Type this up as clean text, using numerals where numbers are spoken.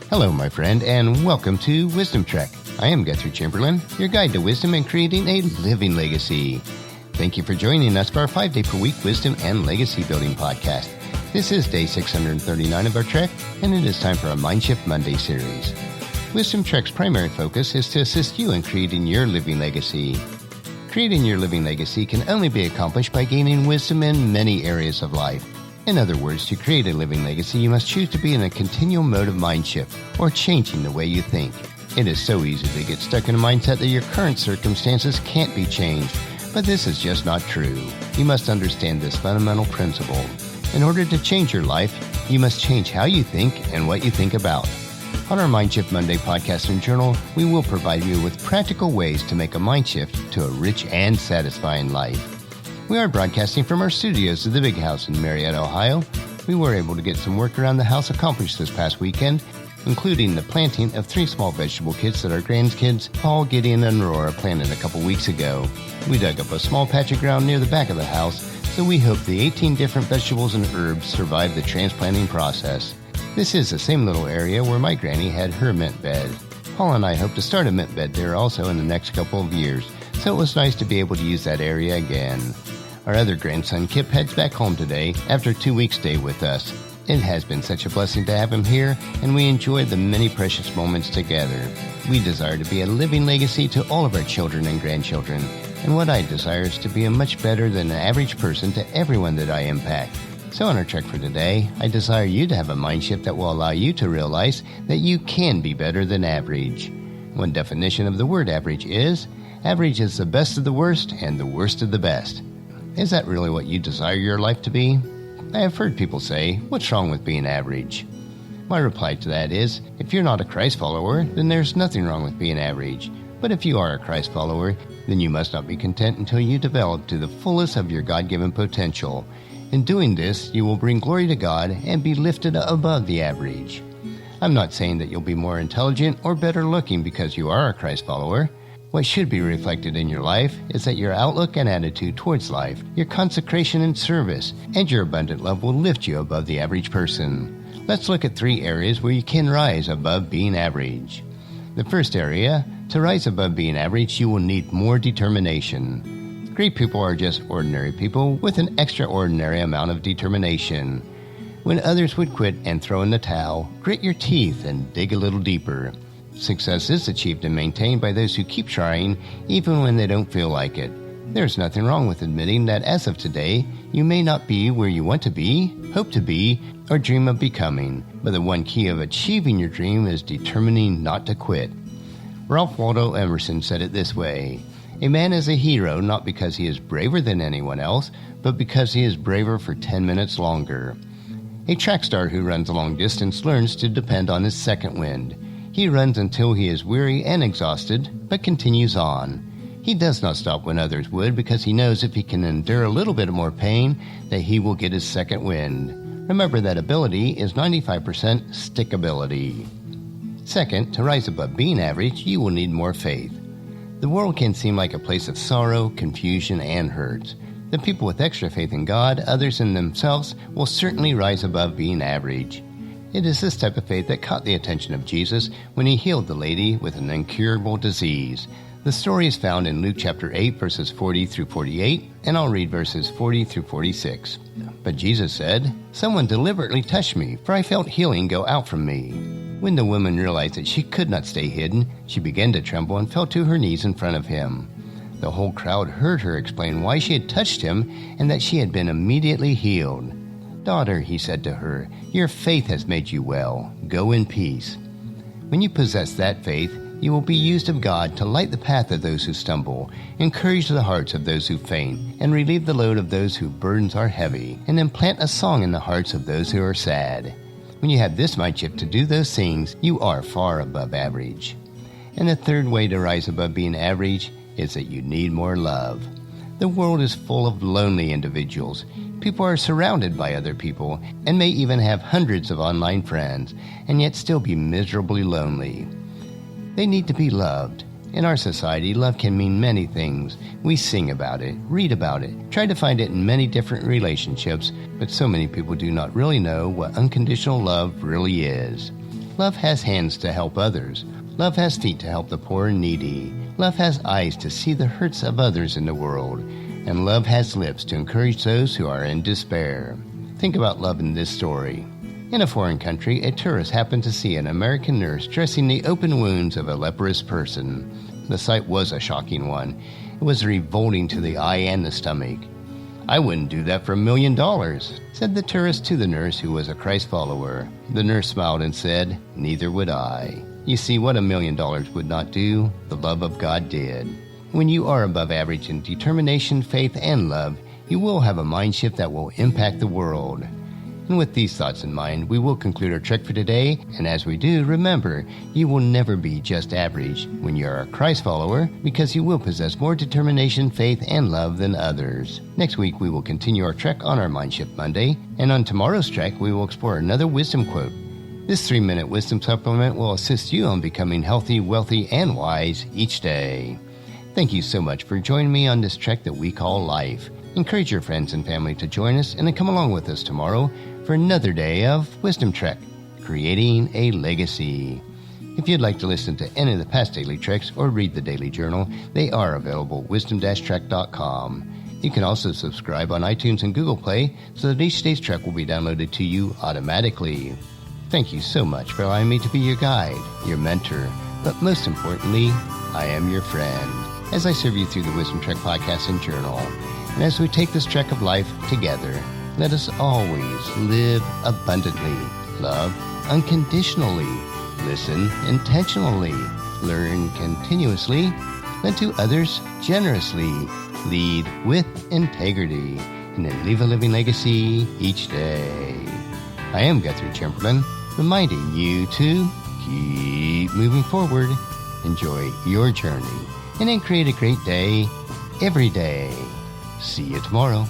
Hello, my friend, and welcome to Wisdom Trek. I am Guthrie Chamberlain, your guide to wisdom and creating a living legacy. Thank you for joining us for our 5-day-per-week Wisdom and Legacy Building podcast. This is day 639 of our trek, and it is time for our Mindshift Monday series. Wisdom Trek's primary focus is to assist you in creating your living legacy. Creating your living legacy can only be accomplished by gaining wisdom in many areas of life. In other words, to create a living legacy, you must choose to be in a continual mode of mind shift, or changing the way you think. It is so easy to get stuck in a mindset that your current circumstances can't be changed, but this is just not true. You must understand this fundamental principle. In order to change your life, you must change how you think and what you think about. On our Mindshift Monday podcast and journal, we will provide you with practical ways to make a mind shift to a rich and satisfying life. We are broadcasting from our studios at the Big House in Marietta, Ohio. We were able to get some work around the house accomplished this past weekend, including the planting of 3 small vegetable kits that our grandkids, Paul, Gideon, and Aurora, planted a couple weeks ago. We dug up a small patch of ground near the back of the house, so we hope the 18 different vegetables and herbs survive the transplanting process. This is the same little area where my granny had her mint bed. Paul and I hope to start a mint bed there also in the next couple of years, so it was nice to be able to use that area again. Our other grandson, Kip, heads back home today after a 2-week stay with us. It has been such a blessing to have him here, and we enjoy the many precious moments together. We desire to be a living legacy to all of our children and grandchildren, and what I desire is to be a much better than an average person to everyone that I impact. So on our trek for today, I desire you to have a mind shift that will allow you to realize that you can be better than average. One definition of the word average is the best of the worst and the worst of the best. Is that really what you desire your life to be? I have heard people say, what's wrong with being average? My reply to that is, if you're not a Christ follower, then there's nothing wrong with being average. But if you are a Christ follower, then you must not be content until you develop to the fullest of your God-given potential. In doing this, you will bring glory to God and be lifted above the average. I'm not saying that you'll be more intelligent or better looking because you are a Christ follower. What should be reflected in your life is that your outlook and attitude towards life, your consecration and service, and your abundant love will lift you above the average person. Let's look at 3 areas where you can rise above being average. The first area, to rise above being average, you will need more determination. Great people are just ordinary people with an extraordinary amount of determination. When others would quit and throw in the towel, grit your teeth and dig a little deeper. Success is achieved and maintained by those who keep trying even when they don't feel like it. There's nothing wrong with admitting that as of today, you may not be where you want to be, hope to be, or dream of becoming, but the one key of achieving your dream is determining not to quit. Ralph Waldo Emerson said it this way: "A man is a hero not because he is braver than anyone else, but because he is braver for 10 minutes longer." A track star who runs a long distance learns to depend on his second wind. He runs until he is weary and exhausted, but continues on. He does not stop when others would because he knows if he can endure a little bit more pain, that he will get his second wind. Remember that ability is 95% stickability. Second, to rise above being average, you will need more faith. The world can seem like a place of sorrow, confusion, and hurt. The people with extra faith in God, others, and themselves will certainly rise above being average. It is this type of faith that caught the attention of Jesus when he healed the lady with an incurable disease. The story is found in Luke chapter 8, verses 40 through 48, and I'll read verses 40 through 46. But Jesus said, "Someone deliberately touched me, for I felt healing go out from me." When the woman realized that she could not stay hidden, she began to tremble and fell to her knees in front of him. The whole crowd heard her explain why she had touched him and that she had been immediately healed. "Daughter," he said to her, "your faith has made you well. Go in peace." When you possess that faith, you will be used of God to light the path of those who stumble, encourage the hearts of those who faint, and relieve the load of those whose burdens are heavy, and implant a song in the hearts of those who are sad. When you have this mind shift to do those things, you are far above average. And the third way to rise above being average is that you need more love. The world is full of lonely individuals. People are surrounded by other people and may even have hundreds of online friends and yet still be miserably lonely. They need to be loved. In our society, love can mean many things. We sing about it, read about it, try to find it in many different relationships, but so many people do not really know what unconditional love really is. Love has hands to help others. Love has feet to help the poor and needy. Love has eyes to see the hurts of others in the world. And love has lips to encourage those who are in despair. Think about love in this story. In a foreign country, a tourist happened to see an American nurse dressing the open wounds of a leprous person. The sight was a shocking one. It was revolting to the eye and the stomach. "I wouldn't do that for $1 million, said the tourist to the nurse, who was a Christ follower. The nurse smiled and said, "Neither would I." You see, what $1 million would not do, the love of God did. When you are above average in determination, faith, and love, you will have a mind shift that will impact the world. And with these thoughts in mind, we will conclude our trek for today. And as we do, remember, you will never be just average when you are a Christ follower, because you will possess more determination, faith, and love than others. Next week, we will continue our trek on our Mindshift Monday. And on tomorrow's trek, we will explore another wisdom quote. This 3-minute wisdom supplement will assist you on becoming healthy, wealthy, and wise each day. Thank you so much for joining me on this trek that we call life. Encourage your friends and family to join us and then come along with us tomorrow for another day of Wisdom Trek, creating a legacy. If you'd like to listen to any of the past daily treks or read the daily journal, they are available at wisdom-trek.com. You can also subscribe on iTunes and Google Play so that each day's trek will be downloaded to you automatically. Thank you so much for allowing me to be your guide, your mentor, but most importantly, I am your friend, as I serve you through the Wisdom Trek podcast and journal. And as we take this trek of life together, let us always live abundantly, love unconditionally, listen intentionally, learn continuously, lend to others generously, lead with integrity, and then leave a living legacy each day. I am Guthrie Chamberlain, reminding you to keep moving forward, enjoy your journey, and then create a great day every day. See you tomorrow.